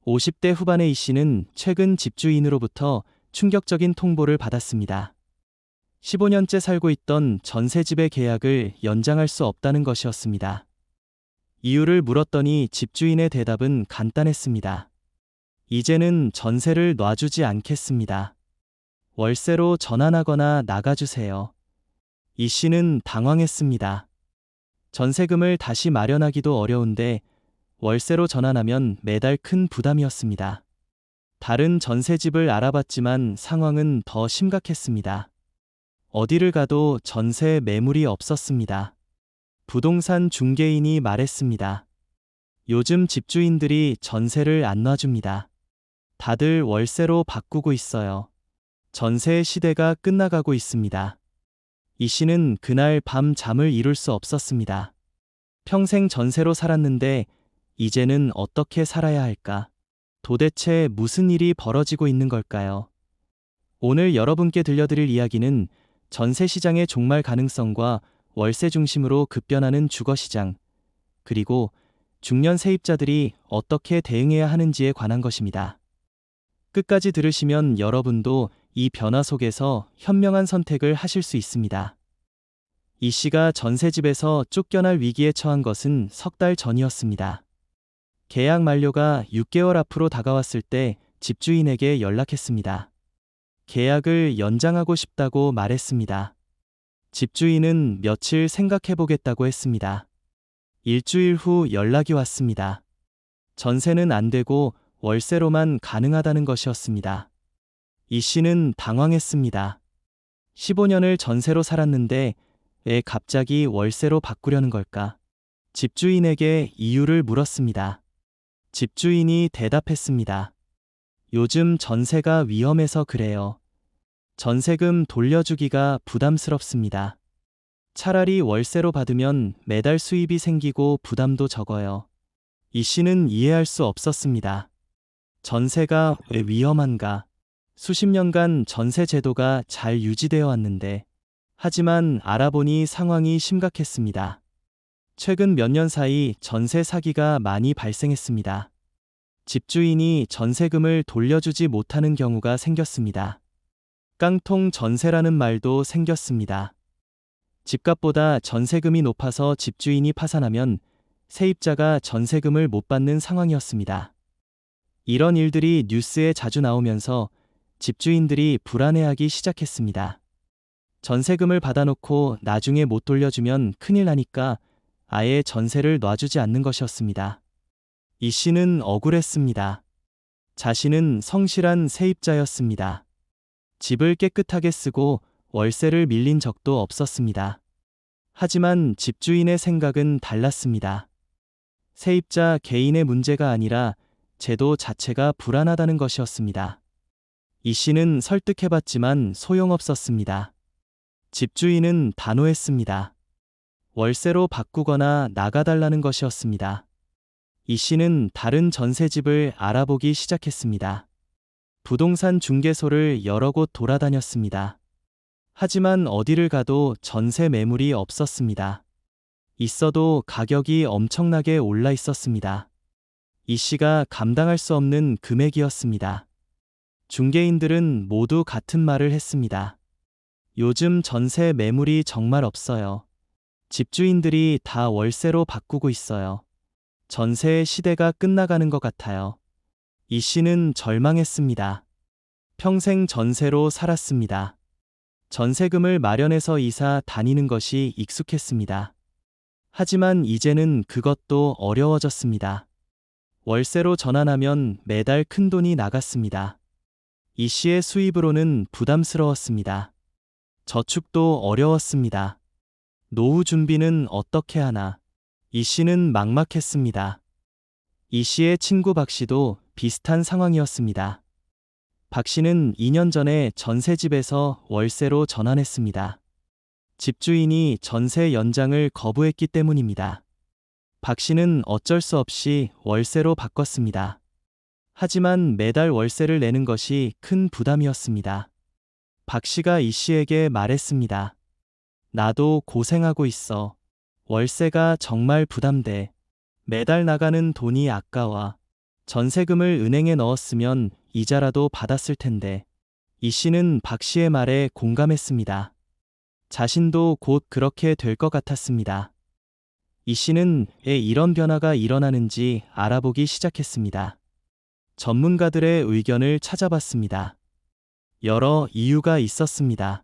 50대 후반의 이 씨는 최근 집주인으로부터 충격적인 통보를 받았습니다. 15년째 살고 있던 전셋집의 계약을 연장할 수 없다는 것이었습니다. 이유를 물었더니 집주인의 대답은 간단했습니다. 이제는 전세를 놔주지 않겠습니다. 월세로 전환하거나 나가주세요. 이 씨는 당황했습니다. 전세금을 다시 마련하기도 어려운데 월세로 전환하면 매달 큰 부담이었습니다. 다른 전세집을 알아봤지만 상황은 더 심각했습니다. 어디를 가도 전세 매물이 없었습니다. 부동산 중개인이 말했습니다. 요즘 집주인들이 전세를 안 놔줍니다. 다들 월세로 바꾸고 있어요. 전세 시대가 끝나가고 있습니다. 이 씨는 그날 밤 잠을 이룰 수 없었습니다. 평생 전세로 살았는데 이제는 어떻게 살아야 할까? 도대체 무슨 일이 벌어지고 있는 걸까요? 오늘 여러분께 들려드릴 이야기는 전세 시장의 종말 가능성과 월세 중심으로 급변하는 주거시장, 그리고 중년 세입자들이 어떻게 대응해야 하는지에 관한 것입니다. 끝까지 들으시면 여러분도 이 변화 속에서 현명한 선택을 하실 수 있습니다. 이 씨가 전세집에서 쫓겨날 위기에 처한 것은 석 달 전이었습니다. 계약 만료가 6개월 앞으로 다가왔을 때 집주인에게 연락했습니다. 계약을 연장하고 싶다고 말했습니다. 집주인은 며칠 생각해보겠다고 했습니다. 일주일 후 연락이 왔습니다. 전세는 안 되고 월세로만 가능하다는 것이었습니다. 이 씨는 당황했습니다. 15년을 전세로 살았는데 왜 갑자기 월세로 바꾸려는 걸까? 집주인에게 이유를 물었습니다. 집주인이 대답했습니다. 요즘 전세가 위험해서 그래요. 전세금 돌려주기가 부담스럽습니다. 차라리 월세로 받으면 매달 수입이 생기고 부담도 적어요. 이 씨는 이해할 수 없었습니다. 전세가 왜 위험한가? 수십 년간 전세 제도가 잘 유지되어 왔는데, 하지만 알아보니 상황이 심각했습니다. 최근 몇 년 사이 전세 사기가 많이 발생했습니다. 집주인이 전세금을 돌려주지 못하는 경우가 생겼습니다. 깡통 전세라는 말도 생겼습니다. 집값보다 전세금이 높아서 집주인이 파산하면 세입자가 전세금을 못 받는 상황이었습니다. 이런 일들이 뉴스에 자주 나오면서 집주인들이 불안해하기 시작했습니다. 전세금을 받아놓고 나중에 못 돌려주면 큰일 나니까 아예 전세를 놔주지 않는 것이었습니다. 이 씨는 억울했습니다. 자신은 성실한 세입자였습니다. 집을 깨끗하게 쓰고 월세를 밀린 적도 없었습니다. 하지만 집주인의 생각은 달랐습니다. 세입자 개인의 문제가 아니라 제도 자체가 불안하다는 것이었습니다. 이 씨는 설득해봤지만 소용없었습니다. 집주인은 단호했습니다. 월세로 바꾸거나 나가달라는 것이었습니다. 이 씨는 다른 전세집을 알아보기 시작했습니다. 부동산 중개소를 여러 곳 돌아다녔습니다. 하지만 어디를 가도 전세 매물이 없었습니다. 있어도 가격이 엄청나게 올라 있었습니다. 이 씨가 감당할 수 없는 금액이었습니다. 중개인들은 모두 같은 말을 했습니다. 요즘 전세 매물이 정말 없어요. 집주인들이 다 월세로 바꾸고 있어요. 전세의 시대가 끝나가는 것 같아요. 이 씨는 절망했습니다. 평생 전세로 살았습니다. 전세금을 마련해서 이사 다니는 것이 익숙했습니다. 하지만 이제는 그것도 어려워졌습니다. 월세로 전환하면 매달 큰 돈이 나갔습니다. 이 씨의 수입으로는 부담스러웠습니다. 저축도 어려웠습니다. 노후 준비는 어떻게 하나? 이 씨는 막막했습니다. 이 씨의 친구 박 씨도 비슷한 상황이었습니다. 박 씨는 2년 전에 전세집에서 월세로 전환했습니다. 집주인이 전세 연장을 거부했기 때문입니다. 박 씨는 어쩔 수 없이 월세로 바꿨습니다. 하지만 매달 월세를 내는 것이 큰 부담이었습니다. 박 씨가 이 씨에게 말했습니다. 나도 고생하고 있어. 월세가 정말 부담돼. 매달 나가는 돈이 아까워. 전세금을 은행에 넣었으면 이자라도 받았을 텐데. 이 씨는 박 씨의 말에 공감했습니다. 자신도 곧 그렇게 될 것 같았습니다. 이 씨는 왜 이런 변화가 일어나는지 알아보기 시작했습니다. 전문가들의 의견을 찾아봤습니다. 여러 이유가 있었습니다.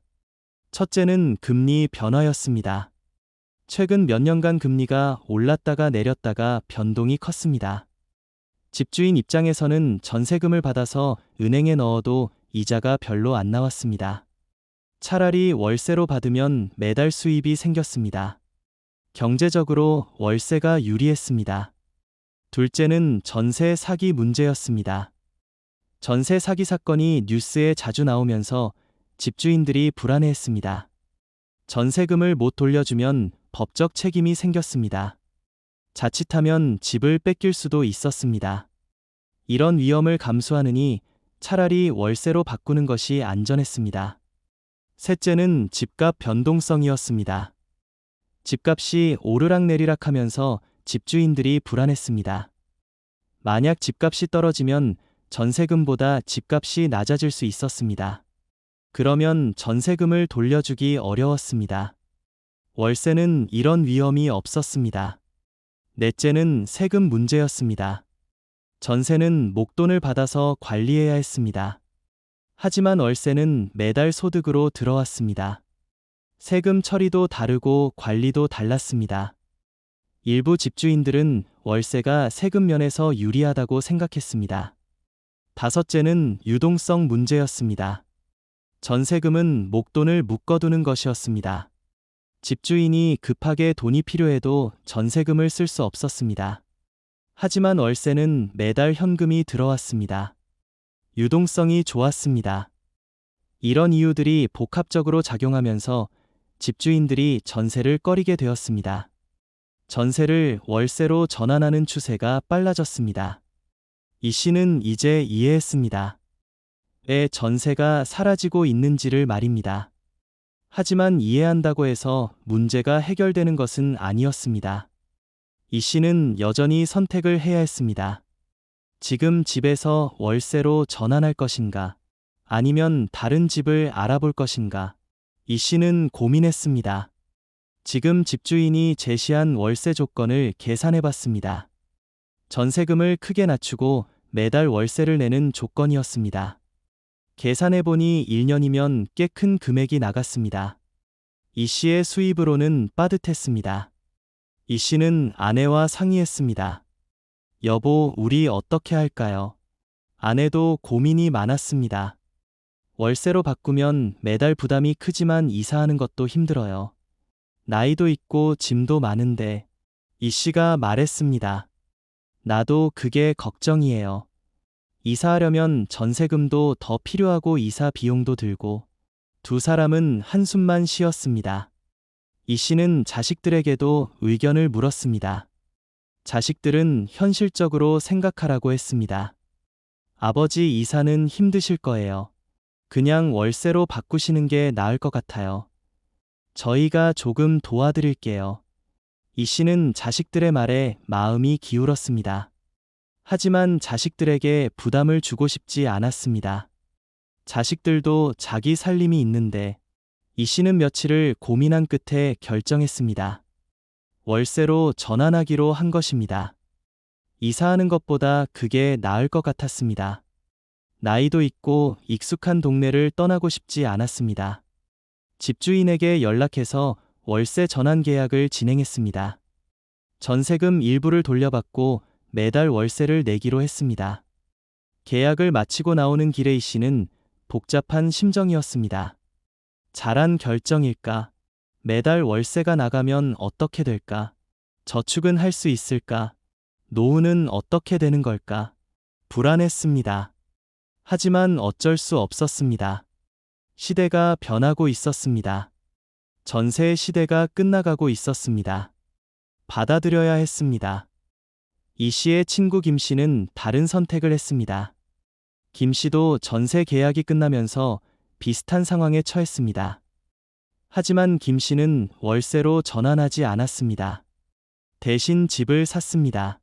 첫째는 금리 변화였습니다. 최근 몇 년간 금리가 올랐다가 내렸다가 변동이 컸습니다. 집주인 입장에서는 전세금을 받아서 은행에 넣어도 이자가 별로 안 나왔습니다. 차라리 월세로 받으면 매달 수입이 생겼습니다. 경제적으로 월세가 유리했습니다. 둘째는 전세 사기 문제였습니다. 전세 사기 사건이 뉴스에 자주 나오면서 집주인들이 불안해했습니다. 전세금을 못 돌려주면 법적 책임이 생겼습니다. 자칫하면 집을 뺏길 수도 있었습니다. 이런 위험을 감수하느니 차라리 월세로 바꾸는 것이 안전했습니다. 셋째는 집값 변동성이었습니다. 집값이 오르락내리락 하면서 집주인들이 불안했습니다. 만약 집값이 떨어지면 전세금보다 집값이 낮아질 수 있었습니다. 그러면 전세금을 돌려주기 어려웠습니다. 월세는 이런 위험이 없었습니다. 넷째는 세금 문제였습니다. 전세는 목돈을 받아서 관리해야 했습니다. 하지만 월세는 매달 소득으로 들어왔습니다. 세금 처리도 다르고 관리도 달랐습니다. 일부 집주인들은 월세가 세금 면에서 유리하다고 생각했습니다. 다섯째는 유동성 문제였습니다. 전세금은 목돈을 묶어두는 것이었습니다. 집주인이 급하게 돈이 필요해도 전세금을 쓸 수 없었습니다. 하지만 월세는 매달 현금이 들어왔습니다. 유동성이 좋았습니다. 이런 이유들이 복합적으로 작용하면서 집주인들이 전세를 꺼리게 되었습니다. 전세를 월세로 전환하는 추세가 빨라졌습니다. 이 씨는 이제 이해했습니다. 왜 전세가 사라지고 있는지를 말입니다. 하지만 이해한다고 해서 문제가 해결되는 것은 아니었습니다. 이 씨는 여전히 선택을 해야 했습니다. 지금 집에서 월세로 전환할 것인가? 아니면 다른 집을 알아볼 것인가? 이 씨는 고민했습니다. 지금 집주인이 제시한 월세 조건을 계산해 봤습니다. 전세금을 크게 낮추고 매달 월세를 내는 조건이었습니다. 계산해 보니 1년이면 꽤 큰 금액이 나갔습니다. 이 씨의 수입으로는 빠듯했습니다. 이 씨는 아내와 상의했습니다. 여보, 우리 어떻게 할까요? 아내도 고민이 많았습니다. 월세로 바꾸면 매달 부담이 크지만 이사하는 것도 힘들어요. 나이도 있고 짐도 많은데. 이 씨가 말했습니다. 나도 그게 걱정이에요. 이사하려면 전세금도 더 필요하고 이사 비용도 들고. 두 사람은 한숨만 쉬었습니다. 이 씨는 자식들에게도 의견을 물었습니다. 자식들은 현실적으로 생각하라고 했습니다. 아버지, 이사는 힘드실 거예요. 그냥 월세로 바꾸시는 게 나을 것 같아요. 저희가 조금 도와드릴게요. 이 씨는 자식들의 말에 마음이 기울었습니다. 하지만 자식들에게 부담을 주고 싶지 않았습니다. 자식들도 자기 살림이 있는데. 이 씨는 며칠을 고민한 끝에 결정했습니다. 월세로 전환하기로 한 것입니다. 이사하는 것보다 그게 나을 것 같았습니다. 나이도 있고 익숙한 동네를 떠나고 싶지 않았습니다. 집주인에게 연락해서 월세 전환 계약을 진행했습니다. 전세금 일부를 돌려받고 매달 월세를 내기로 했습니다. 계약을 마치고 나오는 길에 이 씨는 복잡한 심정이었습니다. 잘한 결정일까? 매달 월세가 나가면 어떻게 될까? 저축은 할 수 있을까? 노후는 어떻게 되는 걸까? 불안했습니다. 하지만 어쩔 수 없었습니다. 시대가 변하고 있었습니다. 전세의 시대가 끝나가고 있었습니다. 받아들여야 했습니다. 이 씨의 친구 김 씨는 다른 선택을 했습니다. 김 씨도 전세 계약이 끝나면서 비슷한 상황에 처했습니다. 하지만 김 씨는 월세로 전환하지 않았습니다. 대신 집을 샀습니다.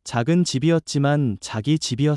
작은 집이었지만 자기 집이었습니다.